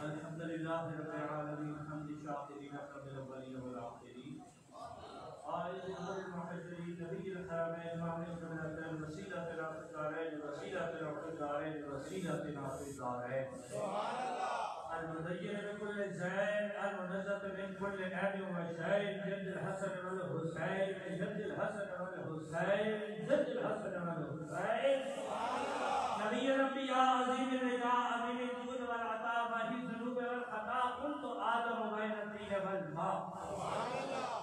الحمد للہ رب العالمین حمد شاکرین رب الاولین والآخرین آئذ المحجرین نبی الحرمین معنی قبلتین وسیلۃ الدارین وسیلۃ الدارین وسیلۃ الدارین سبحان اللہ المزین بكل زين المنزه من كل عيب وشين جد الحسن والحسين جد الحسن والحسين جد الحسن والحسين نبي الانبياء عظيم الرجاء عظيم الجود والعطاء ماهي الذنوب والخطا قلت ادم بين الطين والماء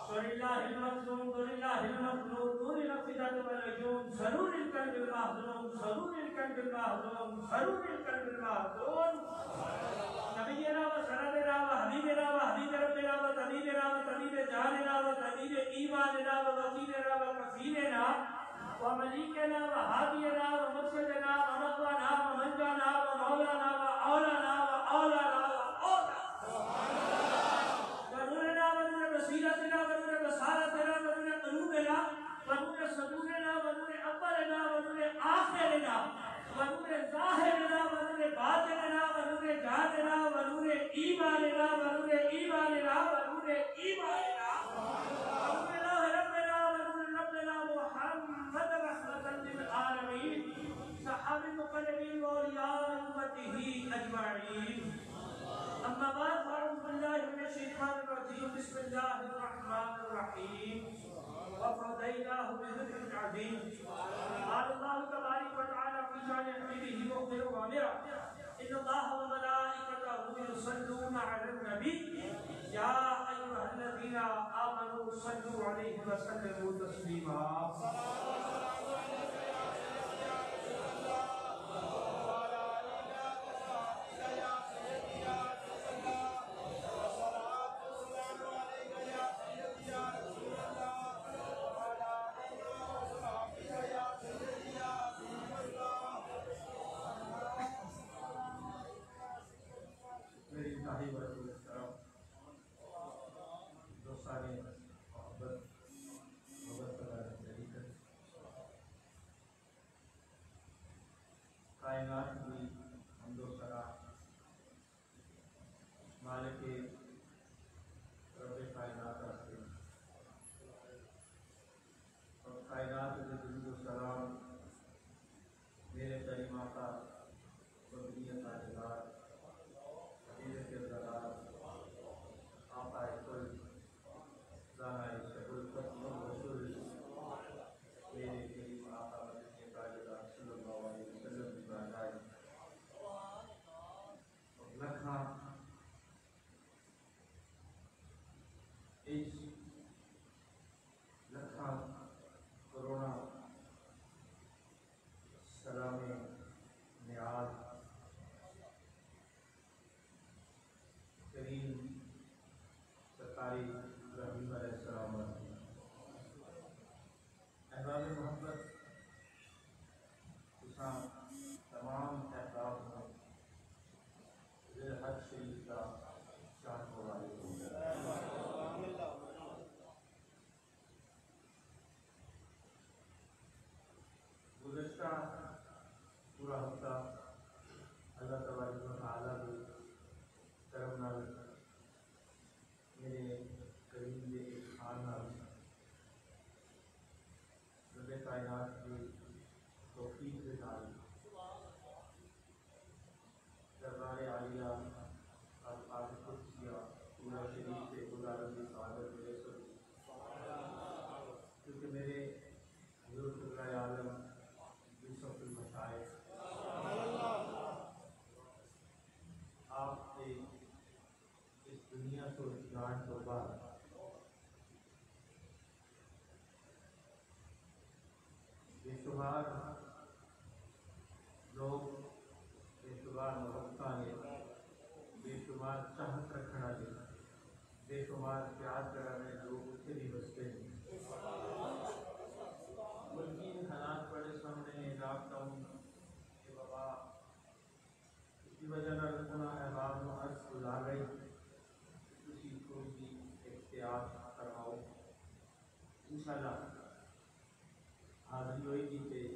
سر الله المظلوم سر الله المظلوم نور الافئده والعيون سرور القلب المحزون سرور القلب المحزون سرور القلب المحزون نبينا وسندنا وحبيبنا وحبيب ربنا وطبيبنا وطبيب جهاننا وطبيب إيماننا ووكيلنا وكفيلنا ومليكنا وهادينا ومرشدنا ومقوانا ومنجانا ومولانا وأولانا وأولانا ونورنا ونور بصيرتنا ونور بصارتنا ونور قلوبنا ونور صدورنا ونور أولنا ونور آخرنا ونور ظاهرنا ونور باطننا ونور جهادنا ونور إيماننا ونور إيماننا ونور إيماننا ونور الله ربنا ونور ربنا محمد رحمة للعالمين صحابة المقربين وأولياء أمته أجمعين أما بعد فأعوذ بالله من الشيطان الرجيم بسم الله الرحمن الرحيم وفديناه بذبح عظيم قال الله تبارك وتعالى في شأن حبيبه مخبرا وامرا إن الله وملائكته يصلون على النبي يا أيها الذين آمنوا صلوا عليه وسلموا تسليما میری انتہائی برکت احترام دوستان محبت کائنات کی حمد و ثنا مالک رب کائنات رکھتے اور کائنات کے درود و سلام میرے کریم آقا بدنیت تاجدار حبیب کردگار آقا کل دانا شکل ختم رسول میرے کریم آقا بدنیت تاجدار صلی اللہ علیہ وسلم کی بارگاہ اور لکھاں اس لکھاں کرونا سلام نیاز کریم سرکاری رحیم علیہ السلام احباب محبت کساں تمام احباب ذی الحج شریف کا شان و والد گزشتہ پورا ہفتہ اللہ تبارک و تعالیٰ کی طرف نال میرے کریم کے احسان نال رب کائنات کی توفیق کے نال دربار عالیہ الفاظ قدسیہ پورا شریف سے گزارن کی سعادت ملے سکتی کیونکہ میرے حضور قبلہ عالم یوسف المشائخ آپ سے اس دنیا کو جان تو بعد بے شمار لوگ بے شمار محبتاں نے بے شمار چاہت رکھنا نے بے شمار پیار کرنے لوگ اتنے بھی بستے ہیں ملکی حالات بڑے سامنے لاک ڈاؤن کے بابا اسی وجہ نہ رکھنا احباب میں عرض گزار رہی کسی کو بھی احتیاط کرواؤ انشاءاللہ حاضری ہوئی تھی کہ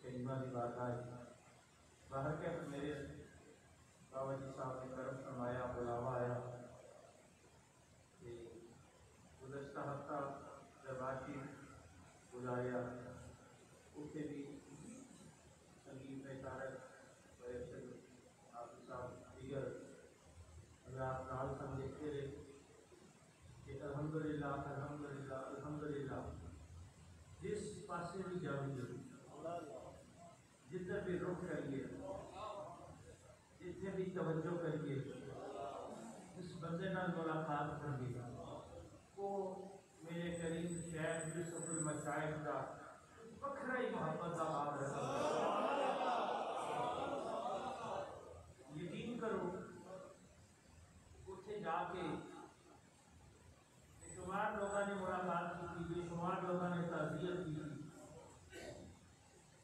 کلمہ کی بات آئی باہر کے میرے بابا جی صاحب نے کرم فرمایا گزاریا اتنے بھی سنگیت میں تارک حافظ صاحب دیگر حضرات نال سن دیکھتے رہے کہ الحمدللہ الحمدللہ الحمدللہ جس پاسے بھی جاؤں جتنے بھی رخ کریے جتنے بھی توجہ کریے اس بندے نال ملاقات کریے وہ میرے کریم شیخ یوسف المشائخ کا وکھرا ہی محبت کا باب رہا. یقین کرو اتنے جا کے بے شمار لوگوں نے ملاقات کی بے شمار لوگوں نے تعزیت کی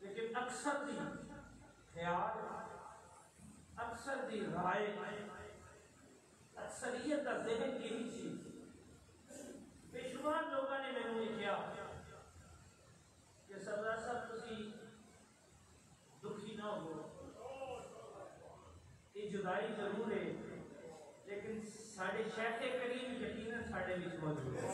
لیکن اکثر دی خیال اکثر دی رائے اکثریت کا ذہن یہی چیز بے شمار لوگوں نے میرے یہ کیا کہ سردار صاحب تسی دکھی نہ ہو یہ جدائی ضرور ہے لیکن ساڑھے شیخ کریم یقیناً ساڑھے وچ موجود ہے.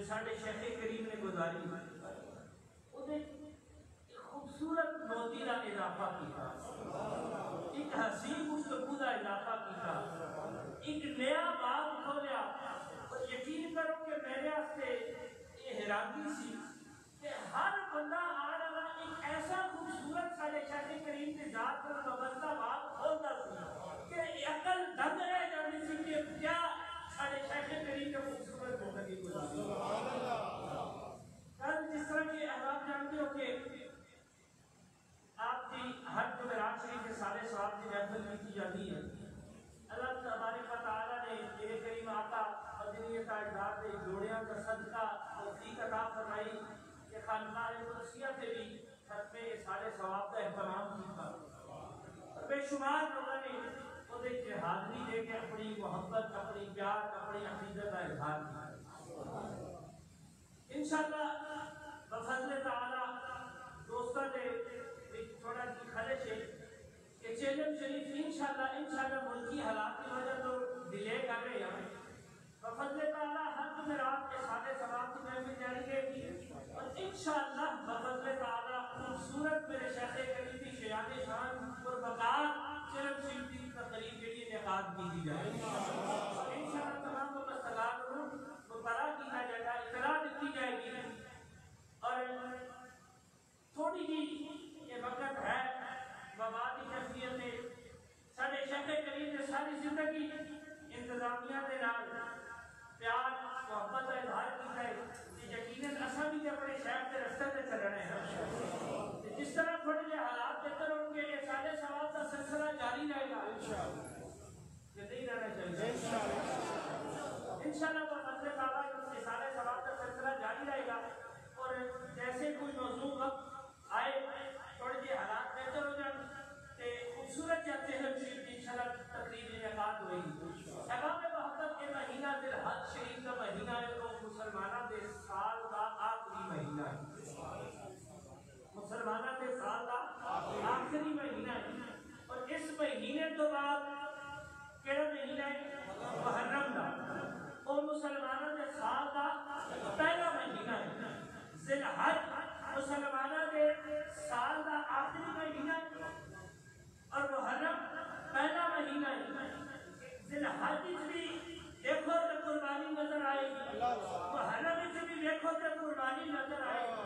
ساڑھے شیخ کریم نے گزاری انہیں ایک خوبصورت موتی کا اضافہ کیا ایک حسین گفتگو کا اضافہ کیا ایک نیا باب کھولیا اور یقین کرو کہ میرے واسطے یہ حیرانی سی کہ ہر بندہ آ رہا ایک ایسا خوبصورت ساڑھے شیخ کریم کے ذات پر وابستہ باب کھولتا سی کہ عقل دنگ رہ جاتی سی کہ کیا ساڑھے شیخ کریم کے خوبصورت زندگی گزاری. کل جس طرح کہ آپ جانتے ہو کہ آپ کی ہر جمعرات شریف کے سارے ثواب کی محفل کی جاتی ہے. اللہ تبارک و تعالیٰ نے میرے کریم آقا مدنی تاجدار کے جوڑیاں کا صدقہ توفیق عطا فرمائی کہ خانقاہ قدسیہ سے بھی ختم سارے ثواب کا اہتمام کیا. بے شمار لوگوں نے وہ حاضری دے کے اپنی محبت اپنی پیار اپنی عقیدت کا اظہار کیا. انشاءاللہ بفضل تعالیٰ دوستوں نے تھوڑا سی خواہش ہے کہ چیلم شریف انشاءاللہ ملکی حالات کی وجہ تو ڈیلے کر رہے ہیں. بفضل تعالیٰ ہر جمعرات کے سارے ثواب کی محفل جاری رہے گی اور انشاءاللہ بفضل تعالیٰ خوبصورت میرے شیخ کریم کی شیان شان پر بقار چیلم شریف کی تقریب کے لیے انعقاد کی جائے گی. انشاءاللہ تمام کو مستقال مبارہ کیا جائے گا اطلاع دیتی جائے گی اور تھوڑی جی یہ وقت ہے وبا کی کیفیت میں ساڑھے شیخ کریم نے ساری زندگی انتظامیہ کے نال پیار محبت کا اظہار کیا ہے کہ یقیناً اساں بھی اپنے شہر کے رستے سے چلنے ہیں. جس طرح تھوڑے جے حالات بہتر ہوں گے یہ سارے ثواب کا سلسلہ جاری رہے گا کہ نہیں رہنا چاہیے انشاءاللہ بفضل تعالیٰ یہ سارے ثواب کا سلسلہ جاری رہے گا. اور جیسے کوئی موضوع وقت آئے تھوڑے جے حالات بہتر ہو جائیں کہ خوبصورت جاتے ہیں انشاءاللہ تقریب انعقاد ہوئی. احباب محبت کے مہینہ ذی الحج شریف کا مہینہ ہے تو مسلمانوں کے سال کا آخری مہینہ ہے. مسلمانوں کے سال کا آخری مہینہ ہے اور اس مہینے تو بعد کیڑا مہینہ ہے محرم کا اور مسلمانوں کے سال کا پہلا مہینہ ہے. ذی الحج مسلمانوں کے سال کا آخری مہینہ ہے اور محرم پہلا مہینہ ہے. ذی الحج بھی دیکھو تو قربانی نظر آئے گی محرم بھی دیکھو تو قربانی نظر آئے گی.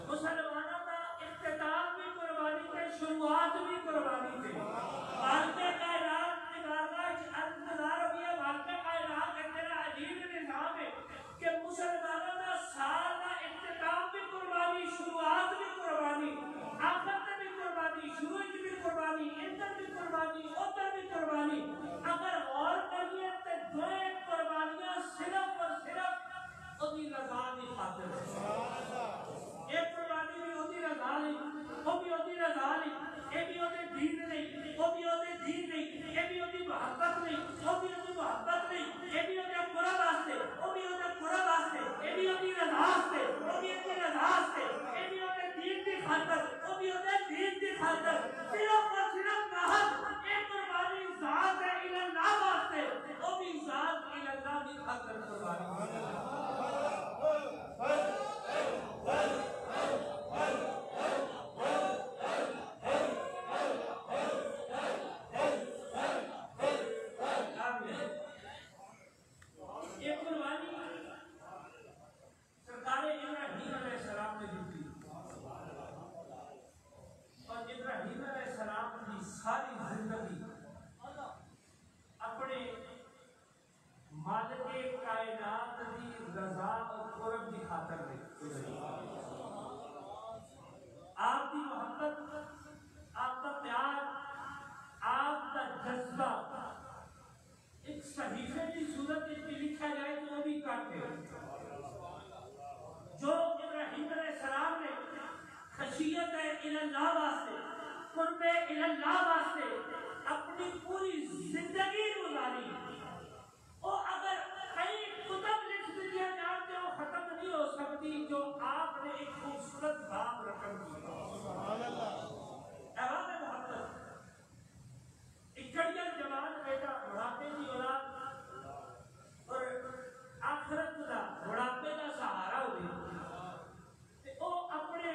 مسلمانوں کا اختتام بھی قربانی کے شروعات بھی قربانی کے واقع کائنات انتظار ہوئی ہے. واقع کائنات ایک تیرا عجیب نظام ہے کہ مسلمانوں کا سال کا اختتام بھی قربانی شروعات بھی قربانی آخر بھی قربانی شروع بھی قربانی قرب کی خاطر میں آپ کی محبت، آپ کا پیار، آپ کا جذبہ ایک صحیفے کی صورت میں لکھا جائے تو وہ بھی کٹ ہے۔ جو ابراہیم علیہ السلام نے خشیت اللہ واسطے، قرب اللہ واسطے اپنی پوری زندگی گزاری، وہ اگر کئی کتب لکھ دیا جانتے ہو ختم نہیں ہو سکتی جو آپ نے ایک خوبصورت باب رقم کیا۔ احوال محبت اکڑیاں جوان بیٹا بڑھاپے کی اولاد اور آخرت کا بڑھاپے کا سہارا ہوئی، وہ اپنے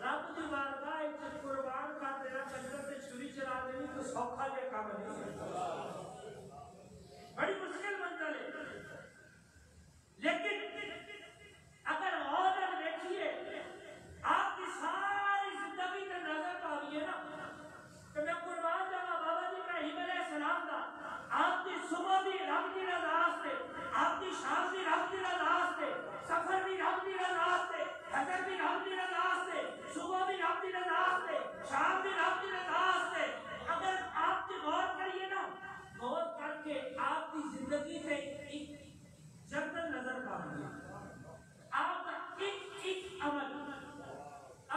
رب کی بارگاہ وچ قربان کر دینا، کنجر تے چھری چلا دینی تو سوکھا جہا کام نہیں، بڑی مشکل منزل ہے۔ لیکن اگر اور دیکھیے آپ کی ساری زندگی کا نظر پاویے نا کہ میں قربان جانا بابا جی ابراہیم علیہ السلام دا، آپ کی صبح بھی رب کی رضا سے، آپ کی شام بھی رب کی رضا سے، سفر بھی رب کی رضا سے، حضر بھی رب کی رضا سے، صبح بھی رب کی رضا سے، شام بھی رب کی رضا سے۔ اگر آپ کی غور کریے نا، غور کر کے آپ کی زندگی سے ایک جنت نظر پاویے، آپ کا ایک ایک عمل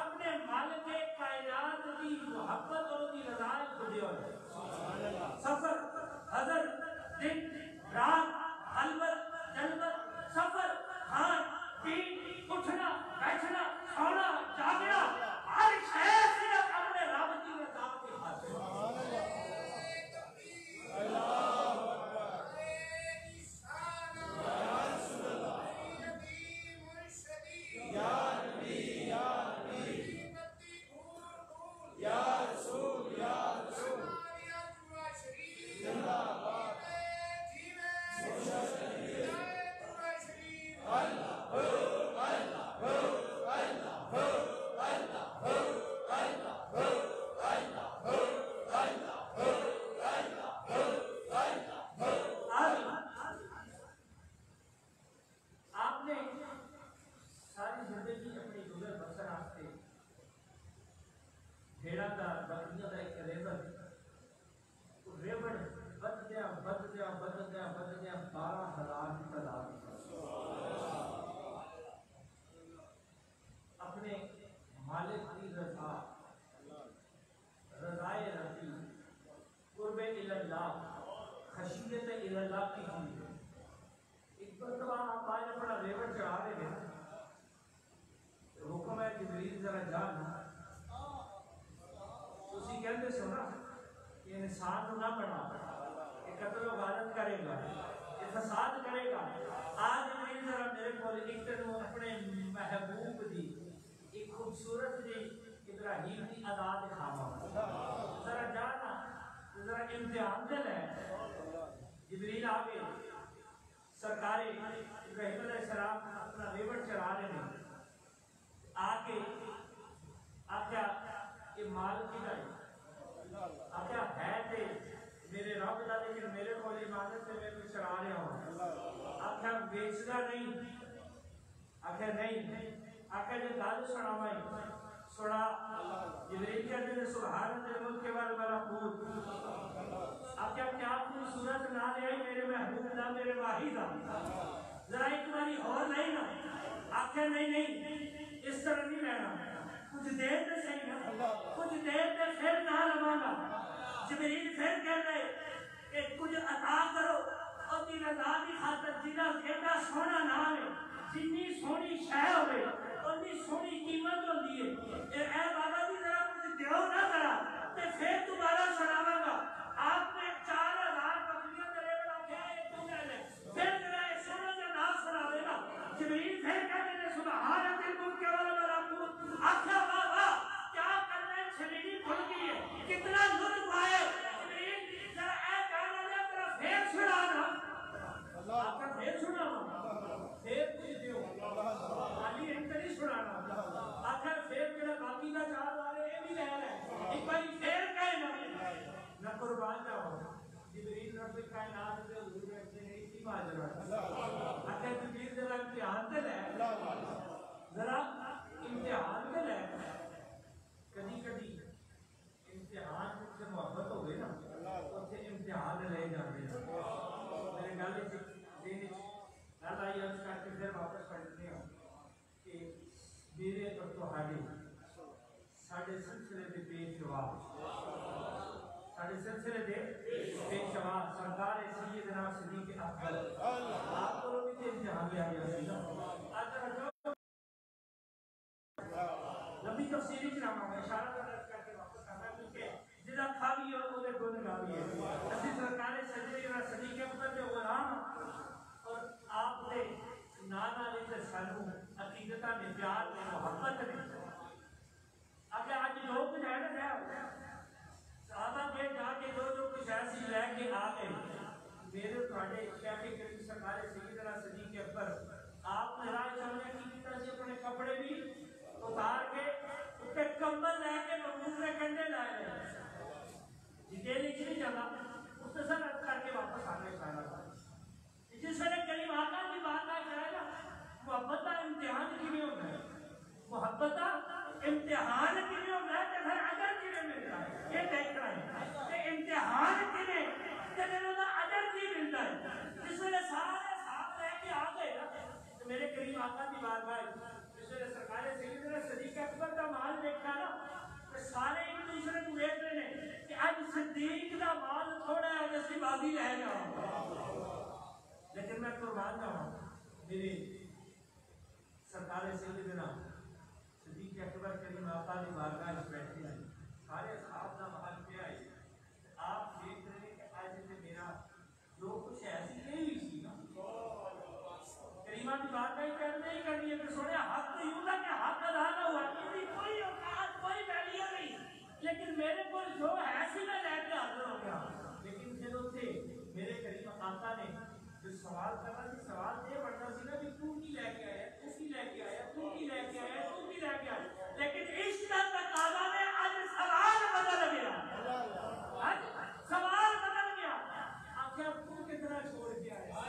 اپنے مالک کائنات کی محبت اور کی رضا کو دیا ہے۔ سفر، حضر، دن، رات، خلوت، جلوت، سفر، کھان پین، اٹھنا بیٹھنا، سونا جاگنا، ہر شے صرف اپنے رب کی رضا کی خاطر۔ آپ نے ساری زندگی اپنی گزر بسر آستے بھیڑا کا بکریوں کا ایک ریوڑ بددیا 12,000 کی تعداد اپنے مالک کی رضا، رضائے ربی، قرب اللہ، خشیت اللہ کی ہوئی ہے۔ ایک مرتبہ آپ آج اپنا ریوڑ چڑھا رہے ہیں، حکم ہے جبریل ذرا جانا، اسی کہتے سنا کہ انسان نہ بنا، یہ قتل و غارت کرے گا، یہ فساد کرے گا۔ آج جبریل ذرا میرے کو ایک تنو اپنے محبوب دی ایک خوبصورت جی ابراہیم کی ادا دکھاوا، ذرا جانا، ذرا امتحان دل ہے۔ جبریل آ گئے، سرکار ابراہیم علیہ السلام اپنا ریوڑ چڑھا رہے ہیں، آ کے آخیا یہ مال کی گئی، آخیا ہے تے میرے رب دا لیکن میرے کو عبادت سے میں چڑھا رہا ہوں، آخیا بیچنا نہیں، آخیا نہیں، آخیا جو گل سناوائی سنا۔ جبریل کہتے ہیں سبحان الملک والملکوت، آخیا کیا کوئی صورت نہ لے آئی میرے محبوب دا، میرے واحد دا، ذرا ایک باری اور نہیں نا؟ آخیا نہیں، اس طرح نہیں لینا، کچھ دیر تے صحیح نا، کچھ دیر تے پھر نہ لواں گا۔ جبریل پھر کہہ رہے کہ کچھ عطا کرو اور دی رضا کی خاطر، جنہ ایڈا سونا نام ہے، جنی سونی شے ہوئے اتنی سونی قیمت ہوتی ہے، اے بابا جی ذرا کچھ دیو نہ ذرا تے پھر دوبارہ سناواں گا۔ آپ نے 4,000 بکریاں میرے بڑا کیا ہے تو کہہ لے پھر ذرا سونا جو نہ سناوے گا۔ جبریل پھر کہتے ہیں سبحان الملک والملکوت، آخیا واہ واہ کیا کرنا ہے، چھلیری کھل گئی ہے، کتنا لطف آئے۔ جبریل ذرا اے کہنا دے ذرا پھر سنانا، آخیا پھر سناواں، پھر کچھ دیو، خالی ہم تو نہیں سنانا، آخر پھر میرا باقی کا 4 والے یہ بھی لے لے، ایک باری پھر کہنا نہ قربان جاؤ۔ جبریل رب کائنات کے حضور بیٹھے ہیں، اسی ماجرا، آخر جبریل ذرا امتحان تے لے، پھر واپس پڑھتے ہیں کہ میرے اور تہاڈے ساڈے سلسلے دے پیشوا ساڈے سلسلے دے پیشوا سرکار سیدنا صدیق اکبر آپ کو بھی تے امتحان لیا گیا سی نا لمبی تفسیری چنامہ میں اشارہ کر کے واپس کرنا ہے کیونکہ جدا کھاوی اور وہ دے گن گاوی ہے اسی سرکار سیدنا صدیق اکبر دے غلام اور آپ دے نانا نے تے سانو عقیدتہ نے پیار نے محبت نے اگر آج لوگ جائے نا صحابہ کے جا کے جو کچھ ایسی لے کے آ گئے میرے تھوڑے شیخ کریم سرکار سیدنا صدیق اکبر آپ نے راہ چلنے کی طرح سے اپنے کپڑے بھی اتار کے اپنے کمبل لے کے محبوب میں کنڈے لائے ڈیٹیل نہیں جانا مختصر رد کر کے واپس آنے چاہنا تھا جس وقت کریم آقا کی بات آ جائے گا محبت کا امتحان کی نہیں ہوتا ہے محبت کا امتحان کی نہیں ہوتا ہے کہ پھر اجر کی نہیں ملتا ہے یہ دیکھنا ہے کہ امتحان کی نہیں کہ دنوں کا اجر کی ملتا ہے جس وقت سارے صاحب لے کے آ گئے تو میرے کریم آقا کی بات بھائی جس وقت سرکار سیدنا صدیق اکبر کا مال دیکھا نا تو سارے ایک دوسرے کو دیکھ رہے ہیں کہ آج صدیق کا مال تھوڑا ہے جس کی بازی رہ جاؤں لیکن میں قربان جاؤں میرے سرکار سیدنا صدیق اکبر کریم آقا کی بارگاہ میں بیٹھے ہیں سارے اصحاب کا محل پہ آئے آپ دیکھ رہے ہیں کہ آج سے میرا جو کچھ ایسی نہیں ہوئی تھی نا کریمہ کی بارگاہ نہیں کرنی ہے کہ سونے حق تو یوں تھا کہ حق ادا نہ ہوا کوئی اوقات کوئی ویلیو نہیں لیکن میرے کو جو ایسی میں لے کے حاضر ہو گیا لیکن پھر اسے میرے کریم آقا نے جو سوال کرنا سی سوال یہ بڑھنا سی نا کہ تو کی لے کے آیا تو کی لے کے آیا تو کی لے کے آیا تو کی لے کے آیا لیکن عشق کا تقاضا نے آج سوال بدل گیا سوال بدل گیا آخر تو کتنا چھوڑ کے آیا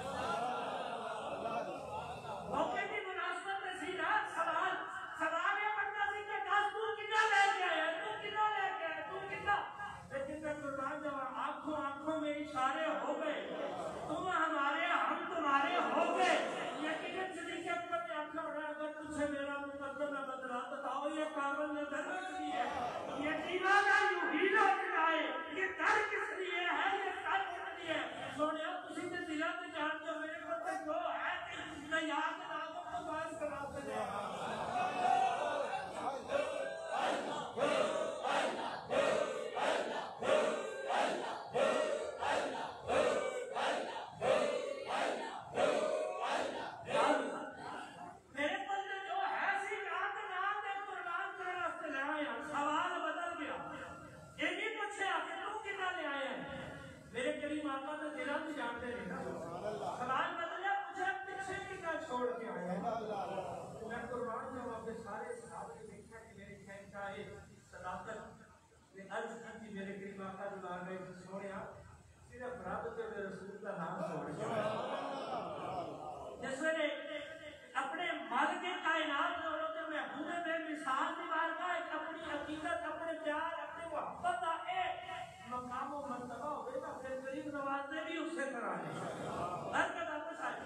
موقع کی مناسبت میں سیدھا سوال یہ بڑھنا سی کہ کاش تو کتنا لے کے آیا تو کتنا لے کے آیا تو کتنا لیکن میں قربان جاؤں آنکھوں میں اشارے ہو گئے تم ہمارے ہم تمہارے ہو گئے یقیناً صدیق اکبر نے آنکھا اڑا اگر تجھ سے میرا مقدر نہ بدلا بتاؤ یہ کامل نے در کس لیے یہ دیوانہ یوں ہی لوٹ جائے یہ در کس لیے ہے یہ در کس لیے سونے اب تسی نے دلا سے جانتے ہو میرے کو جو ہے میں یاد نہ کو بات کرا سکے اپنے مالک کائنات محبوب بے مثال کی بارگاہ اپنی عقیدت اپنے پیار اپنے محبت کا مقام و مرتبہ ہوئے گا پھر غریب نوازنے بھی اس سے کرانے ہر قدم پہ ساتھ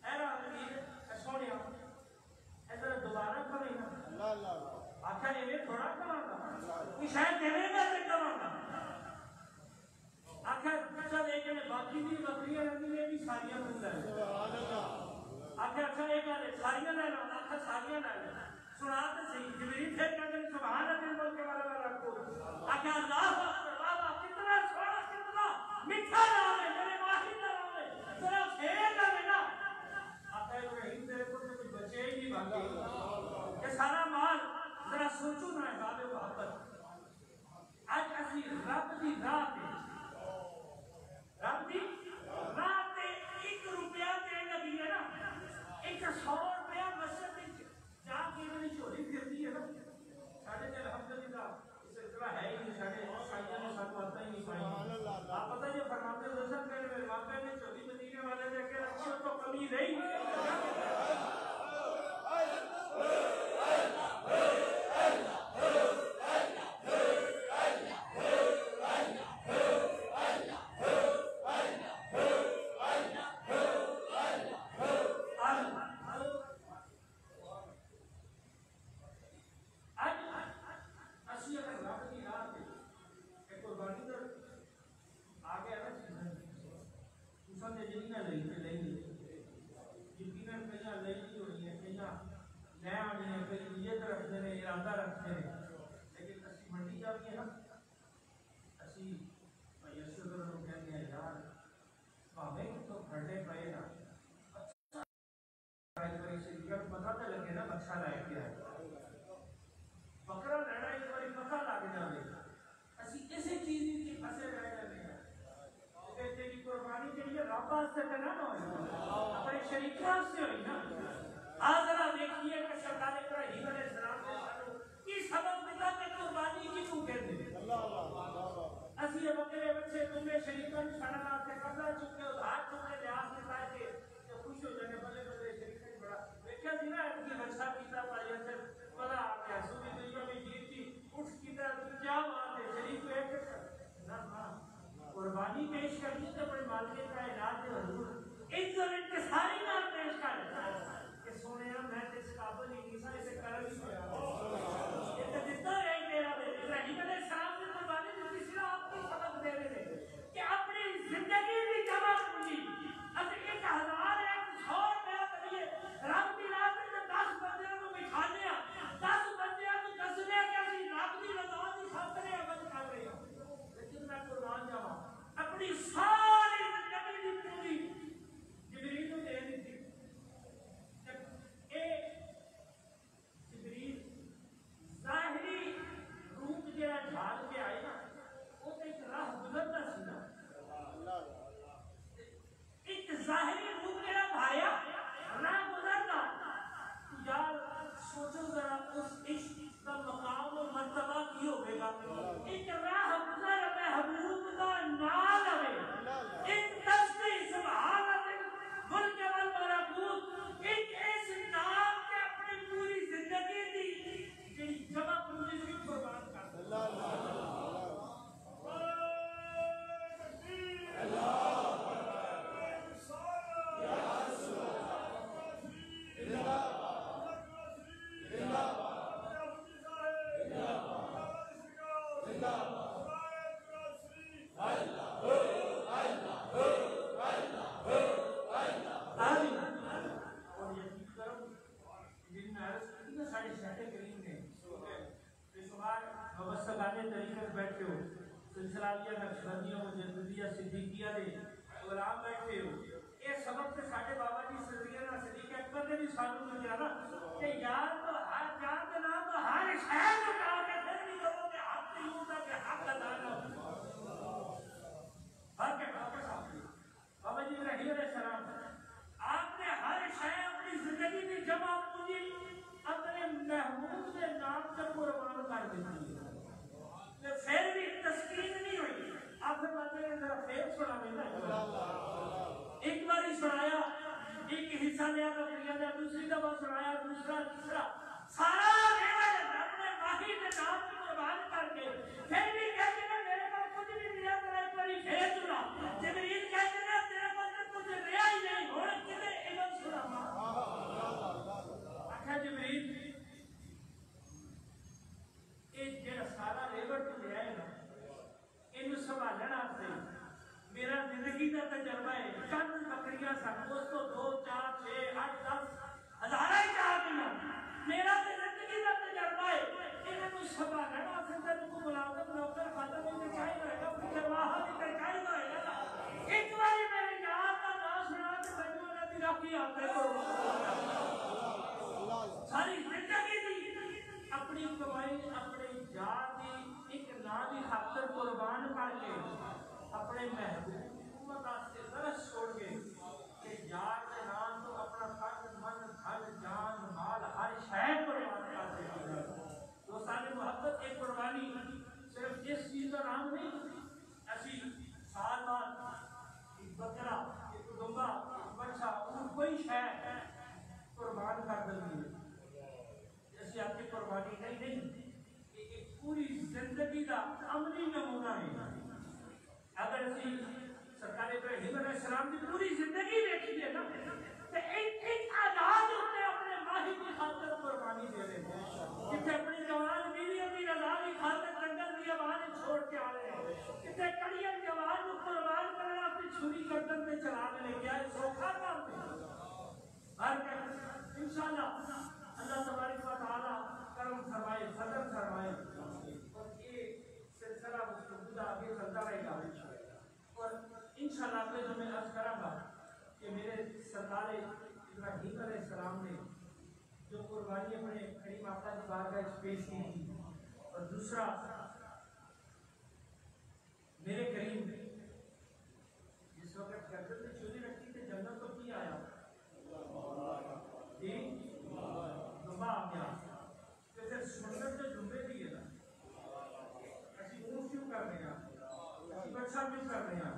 اے راہگیر سونے ایسا دوبارہ کریں گا آخر یہ تھوڑا کرا گا کہ شاید دینے گا سے کرا گا آخر چل ایک نے باقی بھی بکریاں رہنی یہ بھی ساریاں بندہ ہے آخر اچھا ایک نے ساریاں لے لو آخر ساریاں لے لو سنا تو صحیح جبریل پھر کہتے ہیں سبحان اللہ بول کے والا رکھو آخر اللہ بابا کتنا سونا کتنا میٹھا نام ہے میرے واحد نام ہے ذرا پھیر نام ہے نا آخر ابراہیم تیرے کو کچھ بچے ہی نہیں باقی کہ سارا مال ذرا سوچو نا باب محبت آج اسی رب دی راہ پہ رب دی راہ پہ 1 روپیہ دین لگی ہے نا 100 روپیہ مسجد جا کے میری چوری پھرتی ہے نا ساڑھے تے الحمدللہ اس سلسلہ ہے ہی نہیں ساڑھے سائیوں نے ساتھ آتا ہی نہیں پائیں آپ پتہ یہ فرماتے ہیں دوسر کہ میرے واقعہ نے چوری مدینے والے دے کے رکھی تو کمی رہی لے آنے ہیں پھر نیت رکھتے ہیں ارادہ رکھتے ہیں لیکن اسی منڈی جا بھی ہے نا اسی یسو کو کہتے ہیں یار بھاوے تو کھڑے پئے نا پتہ تو لگے نا بچہ لے کے آئے بکرا لینا ایک بار پتہ لگ جائے اسی اسی چیز کی پھنسے رہ جاتے ہیں کہ تیری قربانی کے لیے رب واسطے کرنا نہ ہوئی اپنے شریکوں سے ہوئی نا آج ذرا دیکھیے کہ سرکار ابراہیم علیہ السلام نے کی سبب پتا کہ قربانی کی کیوں کہتے ہیں اسی بکرے بچے تمہیں شریکوں نے سڑا واسطے قبضہ چکے ادھار چکے لحاظ نکال کے خوش ہو جانے بلے بلے شریکوں نے بڑا دیکھا سی نا ان کی بچہ پیتا پائی اندر بڑا آ گیا سوری دنیا میں جیت تھی اٹھ کی طرح کیا بات ہے شریک کو ایک نہ قربانی پیش کرنی تو اپنے مالک کا علاج ہے حضور عزت انتصاری نام پیش کر کہ سونے میں اس قابل ہی نہیں سا اسے کر بھی یہ تو جتنا ہے تیرا ابراہیم علیہ السلام نے قربانی دی صرف آپ کو سبق دے رہے تھے کہ اپنی زندگی بھی جمع پونجی اگر 1001 میرا کریے رب کی راہ میں 10 بندیاں کو بٹھا لیا 10 بندیاں کو دسنے کہ اسی رب کی رضا کی خاطر عمل کر رہے ہیں لیکن میں قربان جاواں اپنی ساری زندگی کی پوری جبریل کو دے دی تھی جبریل ظاہری روپ جڑا ڈھال کے آئے نا وہ تو ایک راہ گزرتا سی نا ایک ظاہری روپ جڑا بھایا راہ گزرتا یار سوچو ذرا اس عشق کا مقام و مرتبہ کی ہوئے گا ایک راہ گزر محبوب کا نال ہے ایک تسبیح سبحان ملک والملکوت ایک ایسے نام کے اپنی پوری زندگی دی جڑی جمع پوری کی قربان کر سلسلہ نقشبندیوں مجددیہ صدیقیہ دے غلام بیٹھے ہو یہ سبب سے ساڑھے بابا جی سیدنا صدیق اکبر نے بھی سانوں میں دیا نا کہ یار تو ہر جان کے نام تو ہر شہر کو کہا کہ پھر بھی لوگوں کے حق نہیں ہوتا کہ حق ادا نہ ہو ہر کے بابا صاحب بابا جی ابراہیم علیہ السلام آپ نے ہر شہر اپنی زندگی میں جمع پوجی اپنے محبوب کے نام سے قربان کر دیتی ہے پھر بھی تسکین نہیں ہوئی آپ نے باتیں ذرا پھر سنا میں ایک بار ہی سنایا ایک حصہ لیا دیا دوسری دفعہ سنایا دوسرا تیسرا سارا اپنے ماہی کے نام کی قربان کر کے پھر بھی کہتے ہیں میرے پاس کچھ بھی ملا تو ایک بار پھر سنا جبریل کہتے ہیں تیرے پاس کچھ رہا ہی نہیں ہو کتنے علم سنا آخر جبریل جڑا سارا لیبر تو لیا ہے نا یہ سنبھالنا میرا زندگی کا تجربہ ہے چند بکریاں سن اس کو 2 4 6 8 10 ہزار ہی چاہ دیا میرا زندگی کا تجربہ ہے انہوں سنبھالنا سندر کو ملازم نوکر خاتم میں چاہیے ہوئے گا پھرواہ بھی چاہیے ہوئے گا ایک باری میرے یاد کا نام سنا کہ بچوں نے بھی رکھی آتے کو ساری زندگی دی اپنی کمائی اپنے جان کی ایک نام کی خاطر قربان کر کے اپنے محبوب حکومت واسطے درس چھوڑ کے کہ یار کے نام تو اپنا تن من دھن جان مال ہر شے قربان کر کے دوستان محبت ایک قربانی صرف اس چیز کا نام نہیں ایسی سال بعد ایک بکرا ایک دمبا بچہ کوئی شے قربان کر دیں ایسی آپ کی قربانی نہیں ایک پوری زندگی کا عملی نمونہ ہے اگر اسی سرکار ابراہیم علیہ السلام کی پوری زندگی دیکھیے نا تو ایک آزاد ہوتے اپنے ماہی کی خاطر قربانی دے رہے ہیں کتنے اپنی جوان بیویوں کی رضا کی خاطر جنگل کی آواز چھوڑ کے آ رہے ہیں کتنے کڑیاں جوان کو قربان کرنا اپنی چھری گردن میں چلا کے لے کے آئے سوکھا کام ہے ہر انشاءاللہ اللہ تبارک مثال ابراہیم علیہ السلام نے جو قربانی اپنے کریم آقا کی بارگاہ میں پیش کی تھی، اور دوسرا میرے کریم جس وقت گردن میں چوری رکھی تھی جنت تو کی آیا جی دمبا آ گیا، پھر سنت سے دمبے بھی گیا ایسی اونٹ کیوں کر رہے ہیں، ایسی بچہ کیوں کر رہے ہیں؟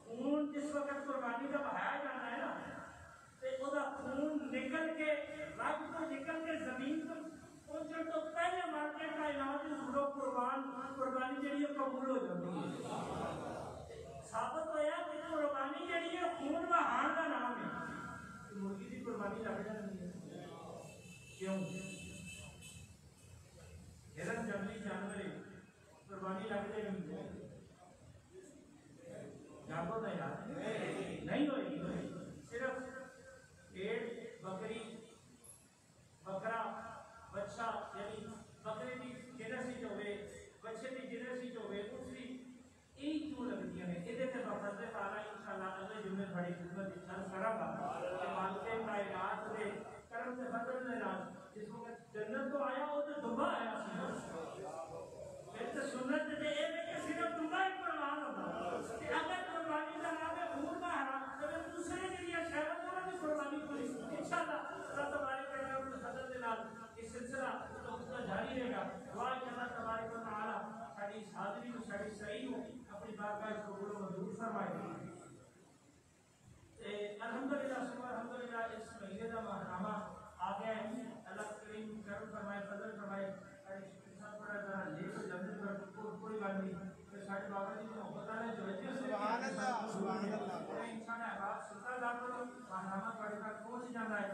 اونٹ جس وقت قربانی کا بہایا جانا ہے نا تو وہ خون نکل کے رگ تو نکل کے زمین پر پہنچنے تو پہلے مارکیٹ کا علاج لوگ قربانی جڑی ہے قبول ہو جاتی ہے۔ ثابت ہوا کہ قربانی جڑی ہے خون بہان کا نام ہے، مرغی کی قربانی لگ جاتی ہے، کیوں؟ ہرن جنگلی جانور ہے، قربانی لگ جائے گی جانور نہیں یاد نہیں ہوئے گی، صرف بھیڑ بکری بکرا بچہ یعنی بکری کی جنس ہی ہوئے بچے کی جنس ہی ہوئے دوسری یہی کیوں لگتی ہیں یہ بفرد تعالیٰ انشاءاللہ اگلے جمعے بڑی خدمت انشاءاللہ کرا گا کہ مالک کائنات دے کرم سے فضل دے نال جس وقت جنت تو آیا وہ تو دبا آیا سی پھر تو سنت دے اے کہ صرف دبا ہی قربان ہوتا کہ اگر قربانی کا نام ہے خون کا حرام تو دوسرے کے لیے شہرت ہونا بھی قربانی پوری انشاءاللہ اللہ تبارک و تعالیٰ کے فضل دے نال یہ سلسلہ تو جاری رہے گا۔ دعا کہ اللہ تبارک و تعالیٰ ساری حاضری کو ساری صحیح ہو اپنی بارگاہ کو قبول و منظور فرمائے۔ الحمدللہ ثم الحمدللہ اس مہینے کا ماہنامہ آ گیا ہے، اللہ کریم کرم فرمائے فضل فرمائے سب بڑا ذرا لے کے جلدی پر کوئی بات نہیں کہ سارے بابا جی محبت والے جو ہے سبحان اللہ سبحان اللہ انسان احباب سلطان دار پر ماہنامہ پڑھ کر پہنچ جانا ہے۔